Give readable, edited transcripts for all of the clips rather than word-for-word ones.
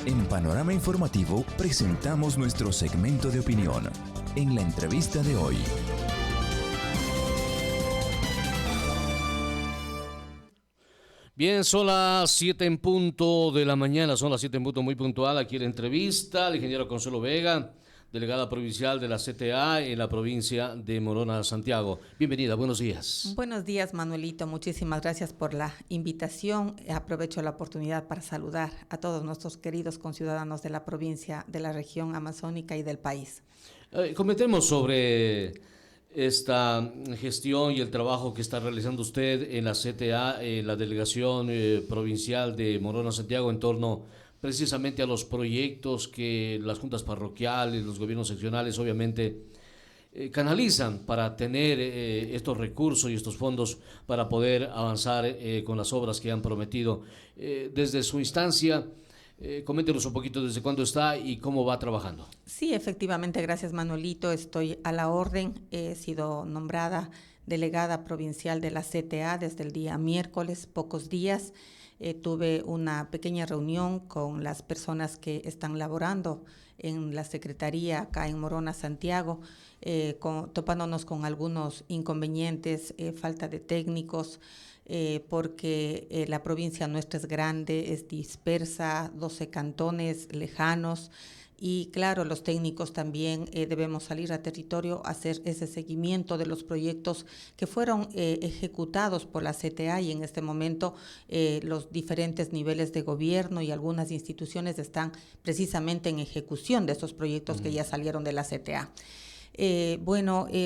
En Panorama Informativo presentamos nuestro segmento de opinión. En la entrevista de hoy. Bien, son las 7 en punto de la mañana, son las 7 en punto muy puntual. Aquí la entrevista al ingeniero Consuelo Vega, delegada provincial de la CTA en la provincia de Morona, Santiago. Bienvenida, buenos días. Buenos días, Manuelito. Muchísimas gracias por la invitación. Aprovecho la oportunidad para saludar a todos nuestros queridos conciudadanos de la provincia, de la región amazónica y del país. Comentemos sobre esta gestión y el trabajo que está realizando usted en la CTA, en la delegación provincial de Morona, Santiago, en torno precisamente a los proyectos que las juntas parroquiales, los gobiernos seccionales, obviamente, canalizan para tener estos recursos y estos fondos para poder avanzar con las obras que han prometido. Desde su instancia, coméntenos un poquito desde cuándo está y cómo va trabajando. Sí, efectivamente, gracias, Manuelito. Estoy a la orden. He sido nombrada delegada provincial de la CTA desde el día miércoles, pocos días. Tuve una pequeña reunión con las personas que están laborando en la Secretaría acá en Morona, Santiago, topándonos con algunos inconvenientes, falta de técnicos, porque la provincia nuestra es grande, es dispersa, 12 cantones lejanos. Y claro, los técnicos también debemos salir a territorio a hacer ese seguimiento de los proyectos que fueron ejecutados por la CTA, y en este momento los diferentes niveles de gobierno y algunas instituciones están precisamente en ejecución de esos proyectos que ya salieron de la CTA.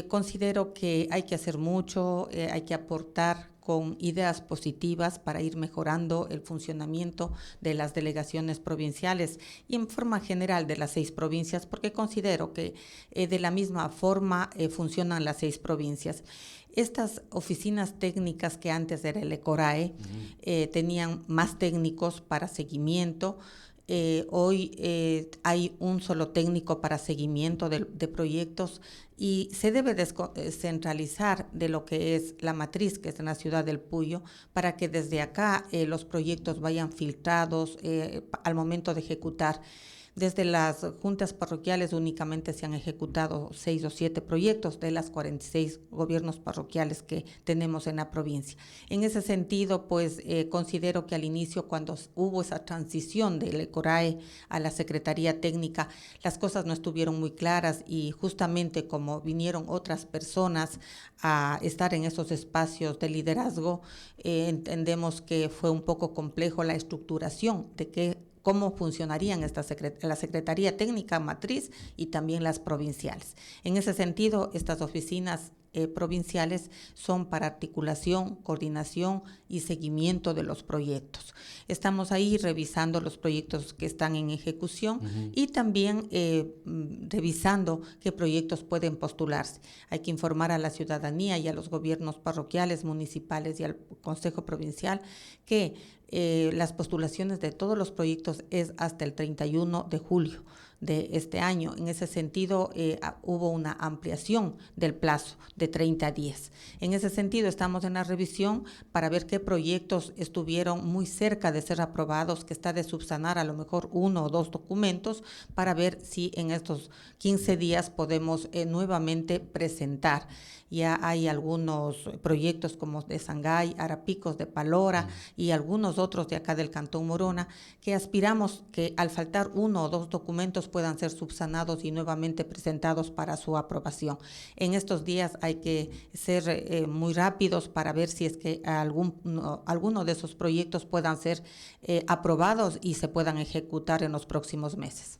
Considero que hay que hacer mucho, hay que aportar con ideas positivas para ir mejorando el funcionamiento de las delegaciones provinciales y en forma general de las 6 provincias, porque considero que de la misma forma funcionan las 6 provincias. Estas oficinas técnicas que antes era el ECORAE tenían más técnicos para seguimiento. Hoy hay un solo técnico para seguimiento de proyectos, y se debe descentralizar de lo que es la matriz, que es en la ciudad del Puyo, para que desde acá los proyectos vayan filtrados al momento de ejecutar. Desde las juntas parroquiales únicamente se han ejecutado 6 o 7 proyectos de las 46 gobiernos parroquiales que tenemos en la provincia. En ese sentido, pues considero que al inicio, cuando hubo esa transición del ECORAE a la Secretaría Técnica, las cosas no estuvieron muy claras, y justamente como vinieron otras personas a estar en esos espacios de liderazgo, entendemos que fue un poco complejo la estructuración de cómo funcionarían la Secretaría Técnica Matriz y también las provinciales. En ese sentido, estas oficinas provinciales son para articulación, coordinación y seguimiento de los proyectos. Estamos ahí revisando los proyectos que están en ejecución y también revisando qué proyectos pueden postularse. Hay que informar a la ciudadanía y a los gobiernos parroquiales, municipales y al Consejo Provincial que las postulaciones de todos los proyectos es hasta el 31 de julio de este año. En ese sentido, hubo una ampliación del plazo de 30 días. En ese sentido, estamos en la revisión para ver qué proyectos estuvieron muy cerca de ser aprobados, que está de subsanar a lo mejor 1 o 2 documentos, para ver si en estos 15 días podemos nuevamente presentar. Ya hay algunos proyectos como de Sangay, Arapicos, de Palora y algunos otros de acá del Cantón Morona, que aspiramos que al faltar 1 o 2 documentos puedan ser subsanados y nuevamente presentados para su aprobación. En estos días hay que ser muy rápidos para ver si es que alguno de esos proyectos puedan ser aprobados y se puedan ejecutar en los próximos meses.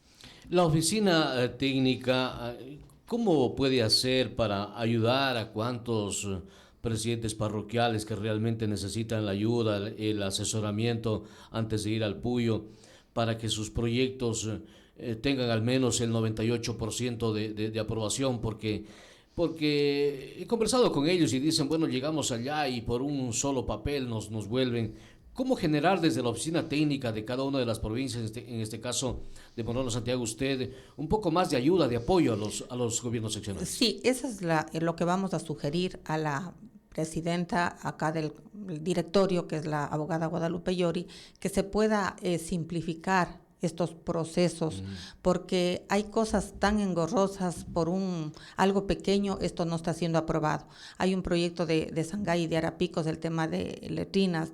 La oficina técnica, ¿cómo puede hacer para ayudar a cuantos presidentes parroquiales que realmente necesitan la ayuda, el asesoramiento antes de ir al Puyo, para que sus proyectos tengan al menos el 98% de aprobación? Porque he conversado con ellos y dicen, bueno, llegamos allá y por un solo papel nos vuelven. ¿Cómo generar desde la oficina técnica de cada una de las provincias, en este caso de Morona, Santiago, usted, un poco más de ayuda, de apoyo a los gobiernos seccionales? Sí, eso es lo que vamos a sugerir a la presidenta acá del directorio, que es la abogada Guadalupe Llori, que se pueda simplificar estos procesos, porque hay cosas tan engorrosas por algo pequeño, esto no está siendo aprobado. Hay un proyecto de Sangay y de Arapicos, el tema de letrinas,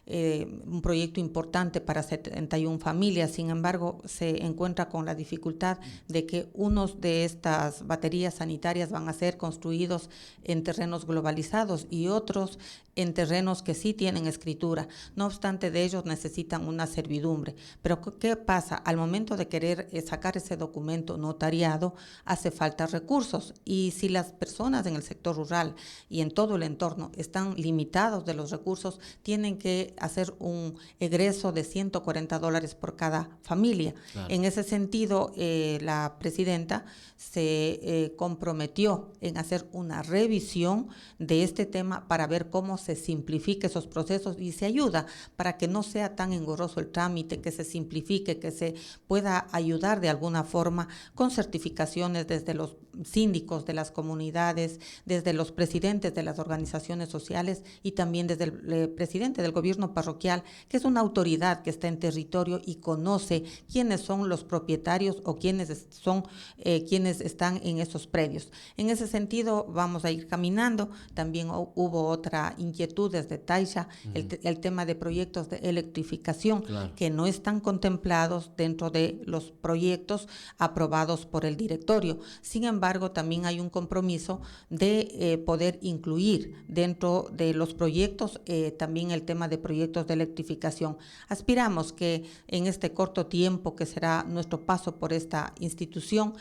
un proyecto importante para 71 familias. Sin embargo, se encuentra con la dificultad de que unos de estas baterías sanitarias van a ser construidos en terrenos globalizados y otros en terrenos que sí tienen escritura. No obstante de ellos necesitan una servidumbre. Pero ¿qué pasa? Al momento de querer sacar ese documento notariado, hace falta recursos. Y si las personas en el sector rural y en todo el entorno están limitados de los recursos, tienen que hacer un egreso de $140 por cada familia. Claro. En ese sentido, la presidenta se comprometió en hacer una revisión de este tema para ver cómo se simplifique esos procesos y se ayuda para que no sea tan engorroso el trámite, que se simplifique, que se pueda ayudar de alguna forma con certificaciones desde los síndicos de las comunidades, desde los presidentes de las organizaciones sociales y también desde el presidente del gobierno parroquial, que es una autoridad que está en territorio y conoce quiénes son los propietarios o quiénes son quienes están en esos predios. En ese sentido vamos a ir caminando. También hubo otra inquietud desde Taisha, el tema de proyectos de electrificación, claro, que no están contemplados dentro de los proyectos aprobados por el directorio. Sin embargo, también hay un compromiso de poder incluir dentro de los proyectos también el tema de proyectos de electrificación. Aspiramos que en este corto tiempo que será nuestro paso por esta institución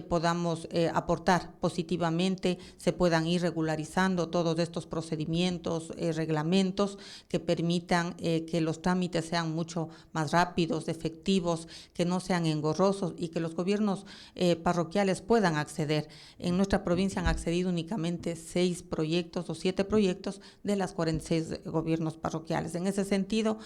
podamos aportar positivamente, se puedan ir regularizando todos estos procedimientos, reglamentos que permitan que los trámites sean mucho más rápidos, efectivos, que no sean engorrosos y que los gobiernos parroquiales puedan acceder. En nuestra provincia han accedido únicamente 6 proyectos o 7 proyectos de las 46 gobiernos parroquiales. En ese sentido,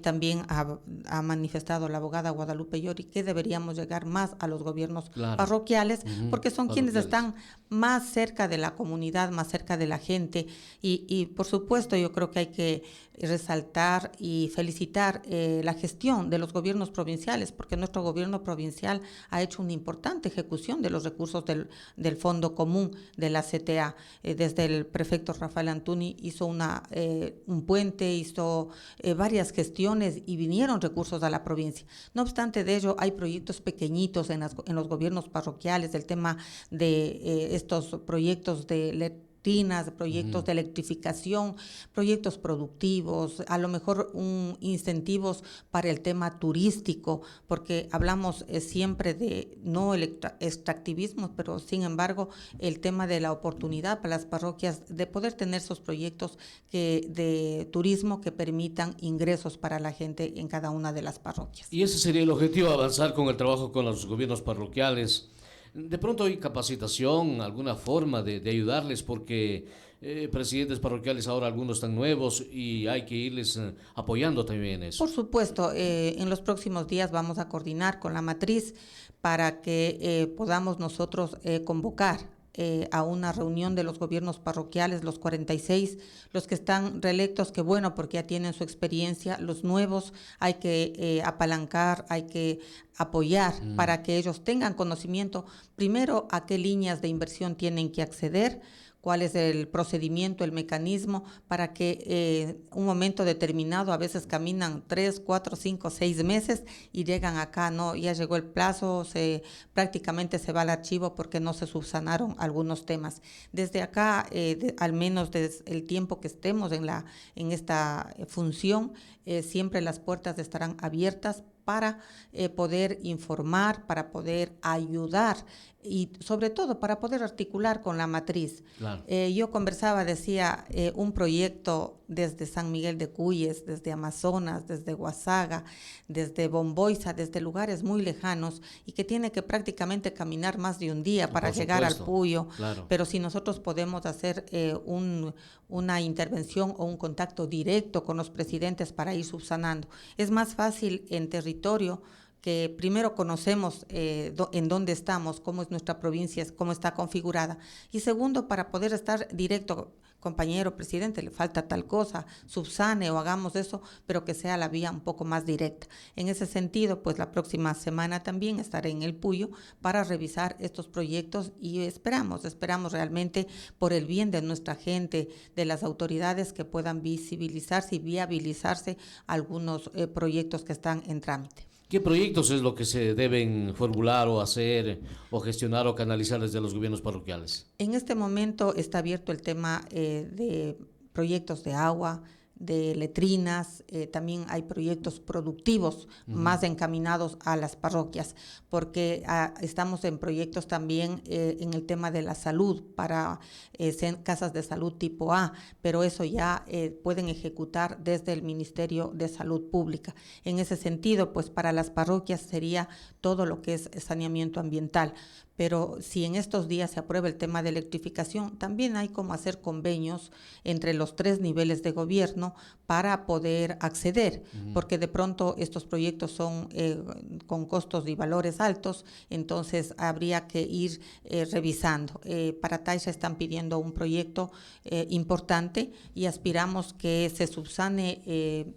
también ha manifestado la abogada Guadalupe Llori que deberíamos llegar más a los gobiernos, claro, parroquiales, porque son quienes están más cerca de la comunidad, más cerca de la gente y por supuesto yo creo que hay que resaltar y felicitar la gestión de los gobiernos provinciales, porque nuestro gobierno provincial ha hecho una importante ejecución de los recursos del Fondo Común de la CTA. Desde el prefecto Rafael Antuni hizo un puente, hizo varias gestiones y vinieron recursos a la provincia. No obstante de ello, hay proyectos pequeñitos en los gobiernos parroquiales, el tema de estos proyectos de proyectos de electrificación, proyectos productivos, a lo mejor incentivos para el tema turístico, porque hablamos siempre de no extractivismo, pero sin embargo el tema de la oportunidad para las parroquias de poder tener esos proyectos de turismo que permitan ingresos para la gente en cada una de las parroquias. Y ese sería el objetivo, avanzar con el trabajo con los gobiernos parroquiales. De pronto hay capacitación, alguna forma de ayudarles, porque presidentes parroquiales ahora algunos están nuevos y hay que irles apoyando también eso. Por supuesto, en los próximos días vamos a coordinar con la matriz para que podamos nosotros convocar a una reunión de los gobiernos parroquiales, los 46, los que están reelectos, que bueno, porque ya tienen su experiencia, los nuevos hay que apalancar, hay que apoyar para que ellos tengan conocimiento, primero a qué líneas de inversión tienen que acceder, cuál es el procedimiento, el mecanismo, para que un momento determinado, a veces caminan 3, 4, 5, 6 meses y llegan acá, no, ya llegó el plazo, prácticamente se va al archivo porque no se subsanaron algunos temas. Desde acá, al menos desde el tiempo que estemos en esta función, siempre las puertas estarán abiertas para poder informar, para poder ayudar y sobre todo para poder articular con la matriz. Claro. Yo conversaba, decía, un proyecto desde San Miguel de Cuyes, desde Amazonas, desde Huasaga, desde Bomboiza, desde lugares muy lejanos y que tiene que prácticamente caminar más de un día para llegar al Puyo. Claro. Pero si nosotros podemos hacer una intervención o un contacto directo con los presidentes para ir subsanando, es más fácil en territorio que primero conocemos en dónde estamos, cómo es nuestra provincia, cómo está configurada. Y segundo, para poder estar directo, compañero presidente, le falta tal cosa, subsane o hagamos eso, pero que sea la vía un poco más directa. En ese sentido, pues la próxima semana también estaré en el Puyo para revisar estos proyectos y esperamos realmente por el bien de nuestra gente, de las autoridades, que puedan visibilizarse y viabilizarse algunos proyectos que están en trámite. ¿Qué proyectos es lo que se deben formular o hacer o gestionar o canalizar desde los gobiernos parroquiales? En este momento está abierto el tema de proyectos de agua, de letrinas, también hay proyectos productivos más encaminados a las parroquias, porque estamos en proyectos también en el tema de la salud, para casas de salud tipo A, pero eso ya pueden ejecutar desde el Ministerio de Salud Pública. En ese sentido, pues para las parroquias sería todo lo que es saneamiento ambiental. Pero si en estos días se aprueba el tema de electrificación, también hay como hacer convenios entre los 3 niveles de gobierno para poder acceder, porque de pronto estos proyectos son con costos y valores altos, entonces habría que ir revisando. Para Taisha están pidiendo un proyecto importante y aspiramos que se subsane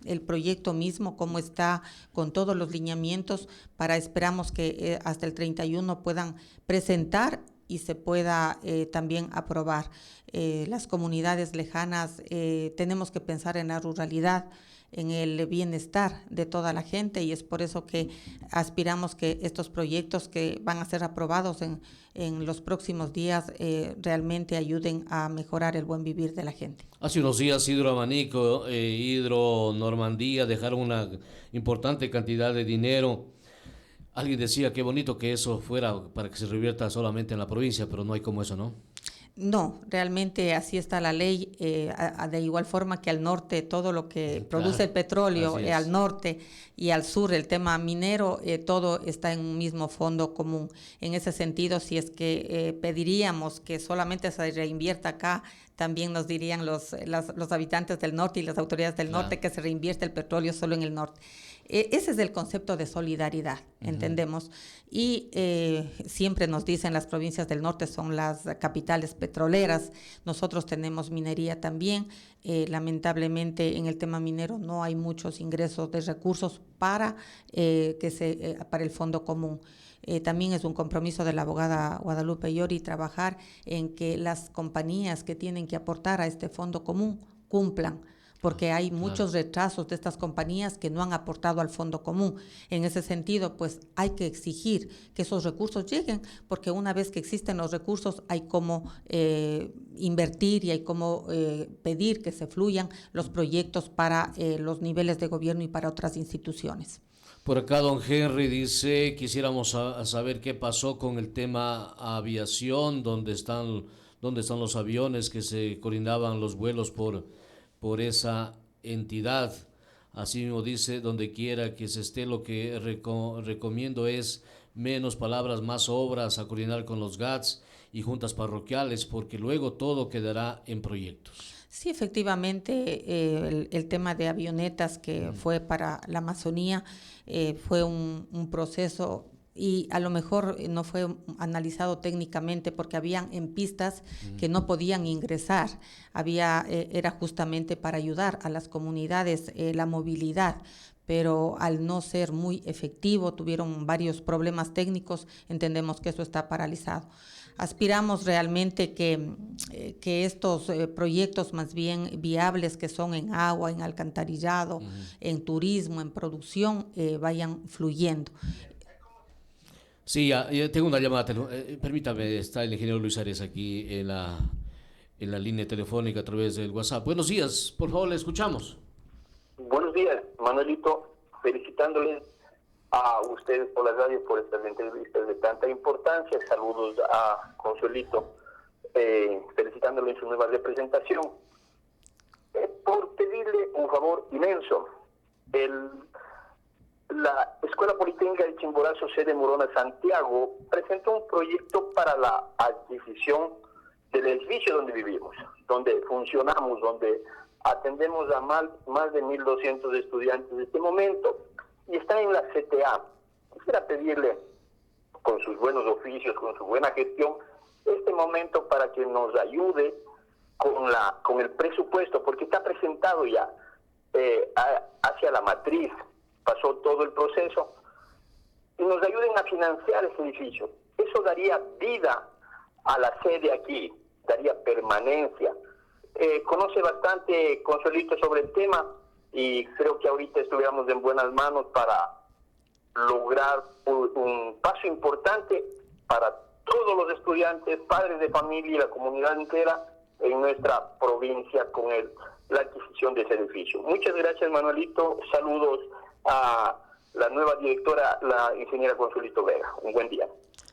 el proyecto mismo, como está con todos los lineamientos, esperamos que hasta el 31 puedan presentar y se pueda también aprobar. Las comunidades lejanas, tenemos que pensar en la ruralidad, en el bienestar de toda la gente, y es por eso que aspiramos que estos proyectos que van a ser aprobados en los próximos días realmente ayuden a mejorar el buen vivir de la gente. Hace unos días Hidro Abanico, Hidro Normandía dejaron una importante cantidad de dinero. Alguien decía qué bonito que eso fuera para que se revierta solamente en la provincia, pero no hay como eso, ¿no? No, realmente así está la ley, de igual forma que al norte todo lo que produce el petróleo, al norte y al sur el tema minero, todo está en un mismo fondo común. En ese sentido, si es que pediríamos que solamente se reinvierta acá, también nos dirían los habitantes del norte y las autoridades del norte que se reinvierte el petróleo solo en el norte. Ese es el concepto de solidaridad, entendemos, y siempre nos dicen las provincias del norte son las capitales petroleras. Nosotros tenemos minería también. Lamentablemente en el tema minero no hay muchos ingresos de recursos para el fondo común. También es un compromiso de la abogada Guadalupe Llori trabajar en que las compañías que tienen que aportar a este fondo común cumplan, porque hay muchos retrasos de estas compañías que no han aportado al fondo común. En ese sentido, pues hay que exigir que esos recursos lleguen, porque una vez que existen los recursos hay cómo invertir y hay cómo pedir que se fluyan los proyectos para los niveles de gobierno y para otras instituciones. Por acá don Henry dice, quisiéramos saber qué pasó con el tema aviación, dónde están los aviones que se coordinaban los vuelos por esa entidad. Así mismo dice, donde quiera que se esté, lo que recomiendo es menos palabras, más obras, a coordinar con los GATS y juntas parroquiales, porque luego todo quedará en proyectos. Sí, efectivamente, el tema de avionetas que fue para la Amazonía fue un proceso, y a lo mejor no fue analizado técnicamente porque habían en pistas que no podían ingresar. Era justamente para ayudar a las comunidades la movilidad, pero al no ser muy efectivo, tuvieron varios problemas técnicos, entendemos que eso está paralizado. Aspiramos realmente que estos proyectos más bien viables, que son en agua, en alcantarillado, en turismo, en producción, vayan fluyendo. Sí, ya tengo una llamada. Permítame, está el ingeniero Luis Arias aquí en la línea telefónica a través del WhatsApp. Buenos días, por favor, le escuchamos. Buenos días, Manuelito, felicitándoles a ustedes por la radio por estas entrevistas de tanta importancia. Saludos a Consuelito, felicitándolo en su nueva representación. Por pedirle un favor inmenso, la Escuela Politécnica de Chimborazo, sede Morona, Santiago, presentó un proyecto para la adquisición del edificio donde vivimos, donde funcionamos, donde atendemos a más de 1.200 estudiantes en este momento, y está en la CTA, quisiera pedirle, con sus buenos oficios, con su buena gestión, este momento para que nos ayude con el presupuesto, porque está presentado ya hacia la matriz, pasó todo el proceso, y nos ayuden a financiar ese edificio. Eso daría vida a la sede aquí, daría permanencia. Conoce bastante Consuelito sobre el tema y creo que ahorita estuviéramos en buenas manos para lograr un paso importante para todos los estudiantes, padres de familia y la comunidad entera en nuestra provincia con la adquisición de ese edificio. Muchas gracias, Manuelito. Saludos a la nueva directora, la ingeniera Consuelito Vega. Un buen día.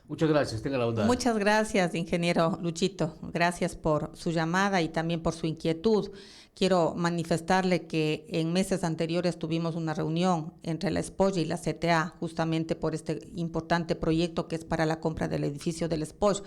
Muchas gracias, tenga la bondad. Muchas gracias, ingeniero Luchito. Gracias por su llamada y también por su inquietud. Quiero manifestarle que en meses anteriores tuvimos una reunión entre la SPOJ y la CTA justamente por este importante proyecto que es para la compra del edificio del SPOJ.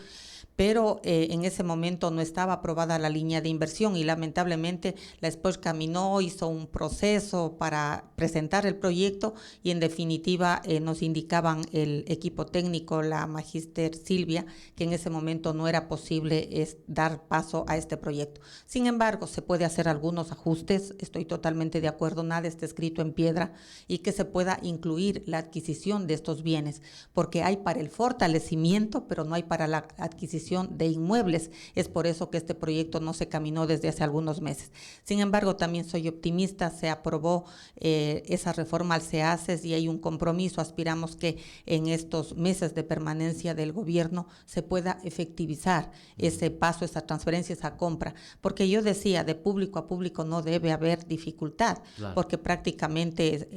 Pero en ese momento no estaba aprobada la línea de inversión y lamentablemente la SPOJ caminó, hizo un proceso para presentar el proyecto y en definitiva nos indicaban el equipo técnico, la magíster Silvia, que en ese momento no era posible dar paso a este proyecto. Sin embargo, se puede hacer algunos ajustes, estoy totalmente de acuerdo, nada está escrito en piedra y que se pueda incluir la adquisición de estos bienes, porque hay para el fortalecimiento, pero no hay para la adquisición de inmuebles. Es por eso que este proyecto no se caminó desde hace algunos meses. Sin embargo, también soy optimista, se aprobó esa reforma al SEACES y hay un compromiso. Aspiramos que en estos meses de permanencia del gobierno se pueda efectivizar ese paso, esa transferencia, esa compra, porque yo decía, de público a público no debe haber dificultad, claro, porque prácticamente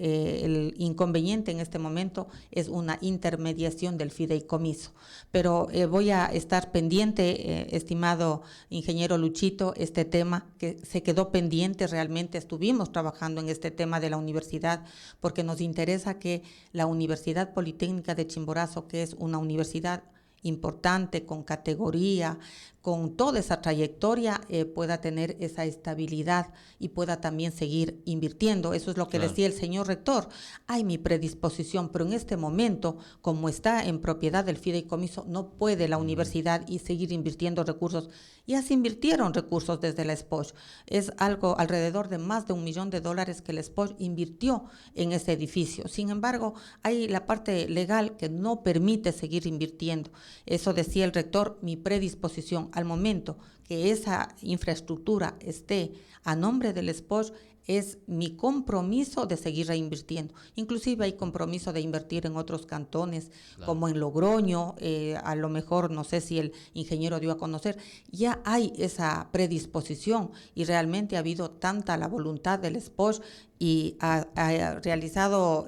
el inconveniente en este momento es una intermediación del fideicomiso. Pero voy a estar pendiente, estimado ingeniero Luchito, este tema que se quedó pendiente. Realmente estuvimos trabajando en este tema de la universidad porque nos interesa que la Universidad Politécnica de Chimborazo, que es una universidad importante, con categoría, con toda esa trayectoria, pueda tener esa estabilidad y pueda también seguir invirtiendo. Eso es lo que decía el señor rector. Hay mi predisposición, pero en este momento, como está en propiedad del fideicomiso, no puede la universidad y seguir invirtiendo recursos. Ya se invirtieron recursos desde la SPOJ. Es algo alrededor de más de $1 millón que la SPOJ invirtió en ese edificio. Sin embargo, hay la parte legal que no permite seguir invirtiendo. Eso decía el rector, mi predisposición. Al momento que esa infraestructura esté a nombre del SPOJ, es mi compromiso de seguir reinvirtiendo. Inclusive hay compromiso de invertir en otros cantones, claro, como en Logroño, a lo mejor, no sé si el ingeniero dio a conocer, ya hay esa predisposición y realmente ha habido tanta la voluntad del SPOJ y ha realizado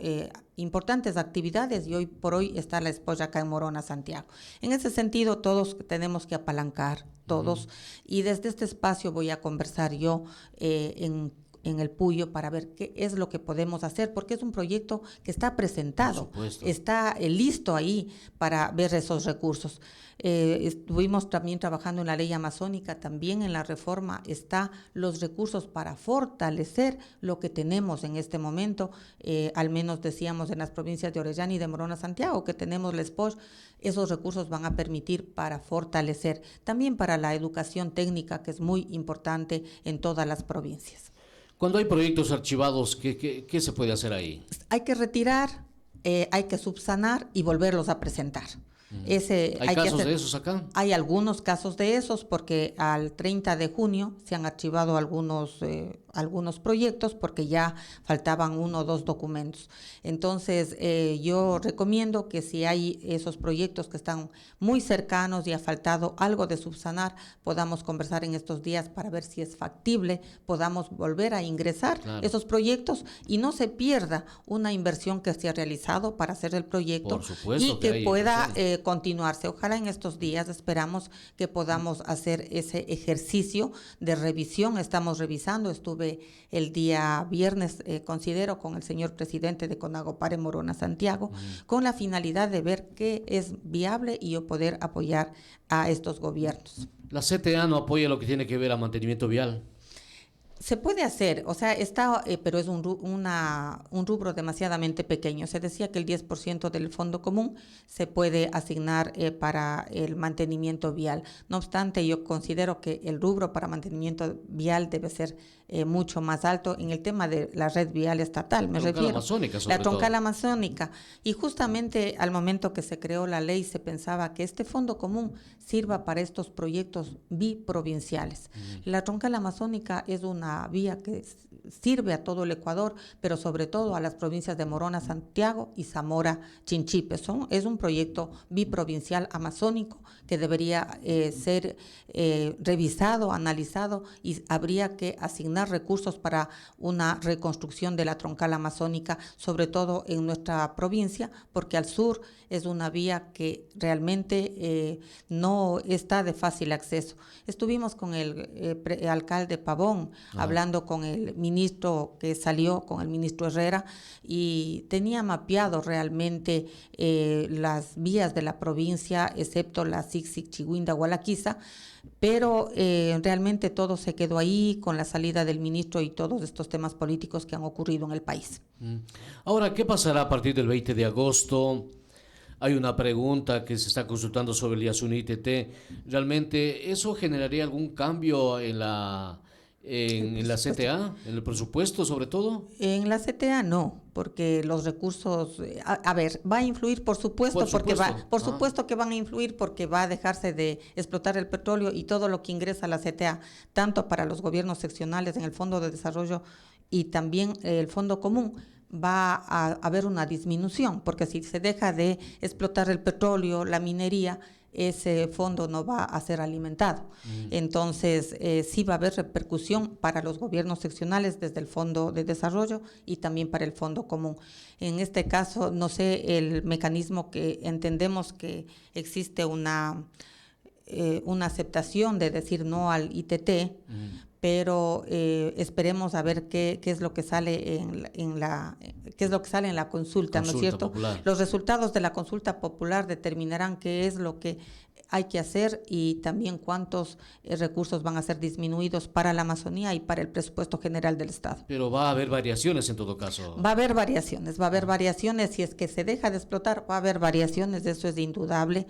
importantes actividades y hoy por hoy está la SPOJ acá en Morona, Santiago. En ese sentido, todos tenemos que apalancar, todos, y desde este espacio voy a conversar yo en el Puyo para ver qué es lo que podemos hacer, porque es un proyecto que está presentado, está listo ahí para ver esos recursos. Estuvimos también trabajando en la ley amazónica, también en la reforma está los recursos para fortalecer lo que tenemos en este momento, al menos decíamos en las provincias de Orellana y de Morona, Santiago, que tenemos la SPOJ. Esos recursos van a permitir para fortalecer, también para la educación técnica, que es muy importante en todas las provincias. Cuando hay proyectos archivados, ¿qué se puede hacer ahí? Hay que retirar, hay que subsanar y volverlos a presentar. ¿Hay casos de esos acá? Hay algunos casos de esos porque al 30 de junio se han archivado algunos proyectos porque ya faltaban 1 o 2 documentos. Entonces, yo recomiendo que si hay esos proyectos que están muy cercanos y ha faltado algo de subsanar, podamos conversar en estos días para ver si es factible, podamos volver a ingresar esos proyectos y no se pierda una inversión que se ha realizado para hacer el proyecto y que pueda continuarse. Ojalá en estos días esperamos que podamos hacer ese ejercicio de revisión. Estamos revisando, estuve el día viernes, considero, con el señor presidente de Conagopar en Morona, Santiago, con la finalidad de ver qué es viable y yo poder apoyar a estos gobiernos. ¿La CTA no apoya lo que tiene que ver a mantenimiento vial? Se puede hacer, o sea, está, pero es un rubro demasiadamente pequeño. Se decía que el 10% del fondo común se puede asignar para el mantenimiento vial. No obstante, yo considero que el rubro para mantenimiento vial debe ser mucho más alto en el tema de la red vial estatal. Me refiero amazónica, la troncal amazónica. Y justamente al momento que se creó la ley se pensaba que este fondo común sirva para estos proyectos biprovinciales. La troncal amazónica es una vía que sirve a todo el Ecuador, pero sobre todo a las provincias de Morona, Santiago y Zamora, Chinchipe. Es un proyecto biprovincial amazónico que debería ser revisado, analizado, y habría que asignar recursos para una reconstrucción de la troncal amazónica, sobre todo en nuestra provincia, porque al sur es una vía que realmente no está de fácil acceso. Estuvimos con el alcalde Pavón, hablando con el ministro que salió, con el ministro Herrera, y tenía mapeado realmente las vías de la provincia, excepto la Sixic, Chigüinda, Gualaquiza, pero realmente todo se quedó ahí con la salida del ministro y todos estos temas políticos que han ocurrido en el país. Ahora, ¿qué pasará a partir del 20 de agosto? Hay una pregunta que se está consultando sobre el Yasuní ITT. ¿Realmente eso generaría algún cambio en la CTA, en el presupuesto sobre todo? En la CTA no, porque los recursos, a ver, va a influir por supuesto que van a influir porque va a dejarse de explotar el petróleo y todo lo que ingresa a la CTA, tanto para los gobiernos seccionales en el Fondo de Desarrollo y también el Fondo Común, va a haber una disminución, porque si se deja de explotar el petróleo, la minería, ese fondo no va a ser alimentado. Entonces, sí va a haber repercusión para los gobiernos seccionales desde el Fondo de Desarrollo y también para el Fondo Común. En este caso, no sé, el mecanismo que entendemos que existe una aceptación de decir no al ITT, pero esperemos a ver qué es lo que sale en la consulta, ¿no es cierto? Popular. Los resultados de la consulta popular determinarán qué es lo que hay que hacer y también cuántos recursos van a ser disminuidos para la Amazonía y para el presupuesto general del Estado. Pero va a haber variaciones en todo caso. Va a haber variaciones, si es que se deja de explotar, va a haber variaciones, eso es indudable.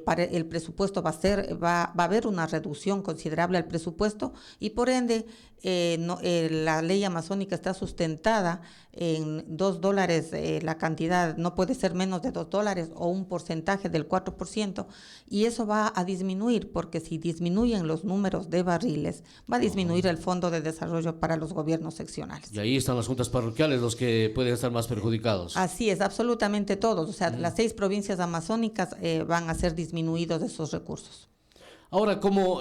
Para el presupuesto va a haber una reducción considerable al presupuesto y por ende la ley amazónica está sustentada en $2, la cantidad no puede ser menos de $2 o un porcentaje del 4%, y eso va a disminuir, porque si disminuyen los números de barriles, va a disminuir el Fondo de Desarrollo para los gobiernos seccionales. Y ahí están las juntas parroquiales los que pueden estar más perjudicados. Así es, absolutamente todos, o sea, las 6 provincias amazónicas van a ser disminuidos de esos recursos. Ahora, ¿cómo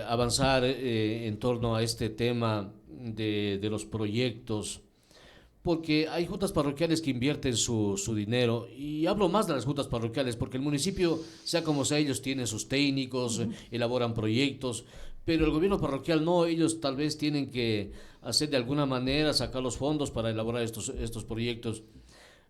avanzar en torno a este tema de los proyectos? Porque hay juntas parroquiales que invierten su dinero, y hablo más de las juntas parroquiales, porque el municipio, sea como sea, ellos tienen sus técnicos, elaboran proyectos, pero el gobierno parroquial no, ellos tal vez tienen que hacer de alguna manera, sacar los fondos para elaborar estos proyectos.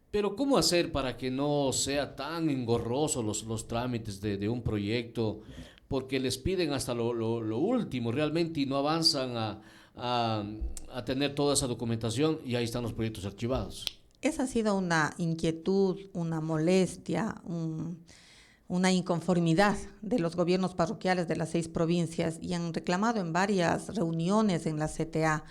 Pero ¿cómo hacer para que no sea tan engorroso los trámites de un proyecto? Porque les piden hasta lo último realmente y no avanzan a tener toda esa documentación, y ahí están los proyectos archivados. Esa ha sido una inquietud, una molestia, una inconformidad de los gobiernos parroquiales de las 6 provincias, y han reclamado en varias reuniones en la CTA.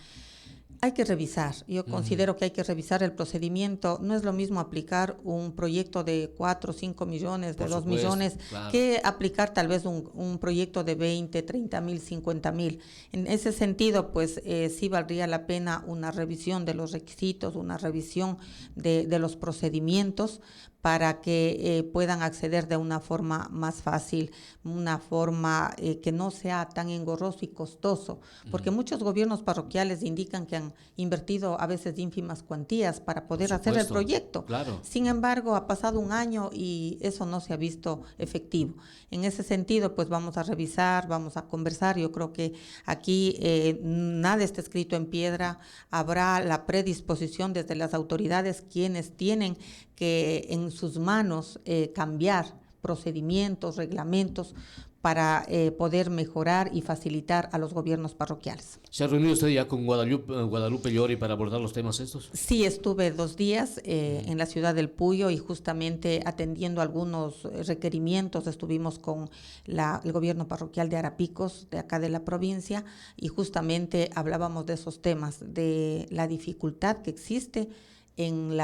Hay que revisar, yo considero que hay que revisar el procedimiento. No es lo mismo aplicar un proyecto de 4 o 5 millones, de 2 millones, claro, que aplicar tal vez un proyecto de 20, 30 mil, 50 mil. En ese sentido, pues sí valdría la pena una revisión de los requisitos, una revisión de los procedimientos, para que puedan acceder de una forma más fácil, una forma que no sea tan engorroso y costoso, porque muchos gobiernos parroquiales indican que han invertido a veces ínfimas cuantías para poder hacer el proyecto. Claro. Sin embargo, ha pasado un año y eso no se ha visto efectivo. En ese sentido, pues vamos a revisar, vamos a conversar. Yo creo que aquí nada está escrito en piedra, habrá la predisposición desde las autoridades, quienes tienen que en sus manos cambiar procedimientos, reglamentos, para poder mejorar y facilitar a los gobiernos parroquiales. ¿Se ha reunido usted ya con Guadalupe Llori para abordar los temas estos? Sí, estuve 2 días en la ciudad del Puyo y justamente atendiendo algunos requerimientos. Estuvimos con el gobierno parroquial de Arapicos, de acá de la provincia, y justamente hablábamos de esos temas, de la dificultad que existe en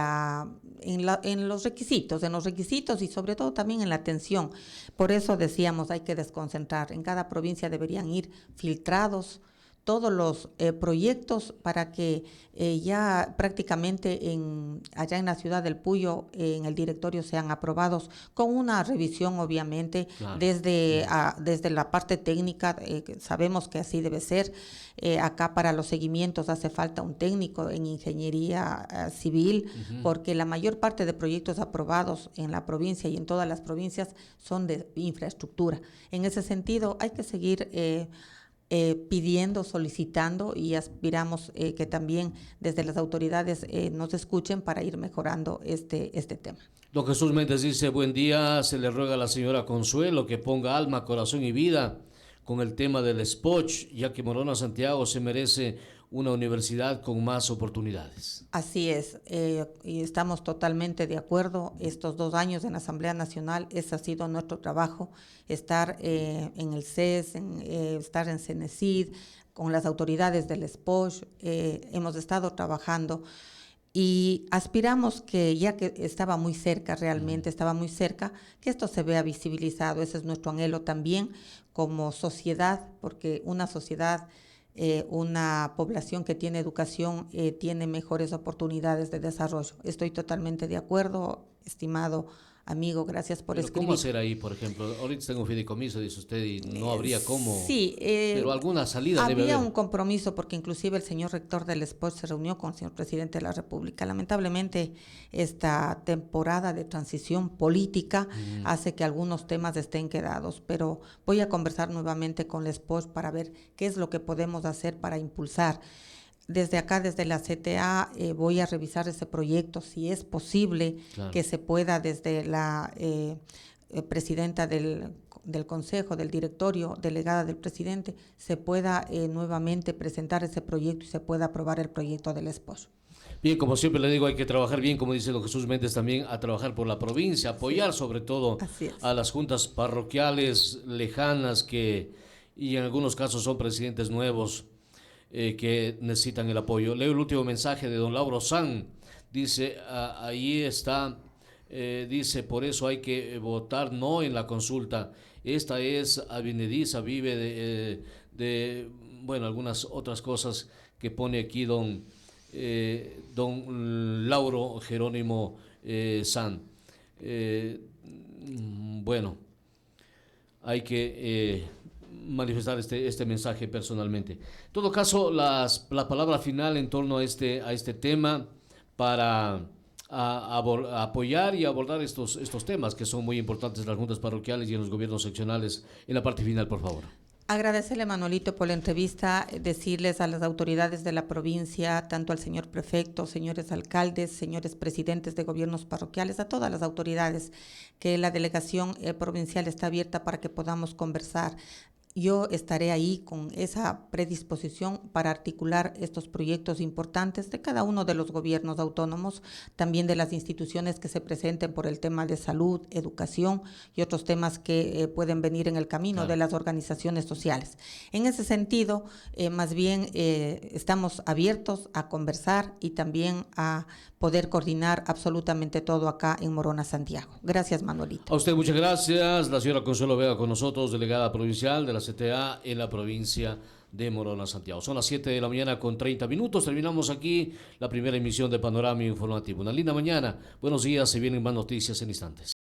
los requisitos y sobre todo también en la atención. Por eso decíamos, hay que desconcentrar. En cada provincia deberían ir filtrados todos los proyectos para que ya prácticamente allá en la ciudad del Puyo, en el directorio, sean aprobados con una revisión, obviamente, claro, desde la parte técnica. Sabemos que así debe ser. Acá para los seguimientos hace falta un técnico en ingeniería civil, porque la mayor parte de proyectos aprobados en la provincia y en todas las provincias son de infraestructura. En ese sentido, hay que seguir pidiendo, solicitando, y aspiramos que también desde las autoridades nos escuchen para ir mejorando este tema. Don Jesús Méndez dice: buen día, se le ruega a la señora Consuelo que ponga alma, corazón y vida con el tema del SPOCH, ya que Morona Santiago se merece una universidad con más oportunidades. Así es, y estamos totalmente de acuerdo. Estos 2 años en la Asamblea Nacional, ese ha sido nuestro trabajo, estar en el CES, estar en CENESID, con las autoridades del SPOCH. Hemos estado trabajando y aspiramos que, ya que estaba muy cerca, realmente estaba muy cerca, que esto se vea visibilizado. Ese es nuestro anhelo también como sociedad, porque una sociedad, una población que tiene educación tiene mejores oportunidades de desarrollo. Estoy totalmente de acuerdo, estimado amigo, gracias por escribir. ¿Cómo hacer ahí, por ejemplo? Ahorita tengo un fideicomiso, dice usted, y no habría cómo. Sí, pero alguna salida debe haber. Había un compromiso, porque inclusive el señor rector del SPOCH se reunió con el señor presidente de la República. Lamentablemente, esta temporada de transición política hace que algunos temas estén quedados, pero voy a conversar nuevamente con el SPOCH para ver qué es lo que podemos hacer para impulsar. Desde acá, desde la CTA, voy a revisar ese proyecto, si es posible, claro, que se pueda desde la presidenta del Consejo, del Directorio, delegada del presidente, se pueda nuevamente presentar ese proyecto y se pueda aprobar el proyecto del SPOCH. Bien, como siempre le digo, hay que trabajar bien, como dice don Jesús Méndez, también a trabajar por la provincia, apoyar sobre todo a las juntas parroquiales lejanas y en algunos casos son presidentes nuevos, que necesitan el apoyo. Leo el último mensaje de don Lauro San. Dice, ahí está, dice, por eso hay que votar no en la consulta. Esta es avinediza, vive de bueno, algunas otras cosas que pone aquí don Lauro Jerónimo San. Bueno, hay que manifestar este mensaje personalmente. En todo caso, la palabra final en torno a este tema para apoyar y abordar estos temas que son muy importantes en las juntas parroquiales y en los gobiernos seccionales. En la parte final, por favor. Agradecerle, Manuelito, por la entrevista, decirles a las autoridades de la provincia, tanto al señor prefecto, señores alcaldes, señores presidentes de gobiernos parroquiales, a todas las autoridades, que la delegación provincial está abierta para que podamos conversar. Yo estaré ahí con esa predisposición para articular estos proyectos importantes de cada uno de los gobiernos autónomos, también de las instituciones que se presenten por el tema de salud, educación y otros temas que pueden venir en el camino, claro, de las organizaciones sociales. En ese sentido, más bien estamos abiertos a conversar y también a poder coordinar absolutamente todo acá en Morona, Santiago. Gracias, Manuelito. A usted muchas gracias. La señora Consuelo Vega con nosotros, delegada provincial de la CTA en la provincia de Morona, Santiago. Son las 7 de la mañana con 30 minutos. Terminamos aquí la primera emisión de Panorama Informativo. Una linda mañana. Buenos días. Se vienen más noticias en instantes.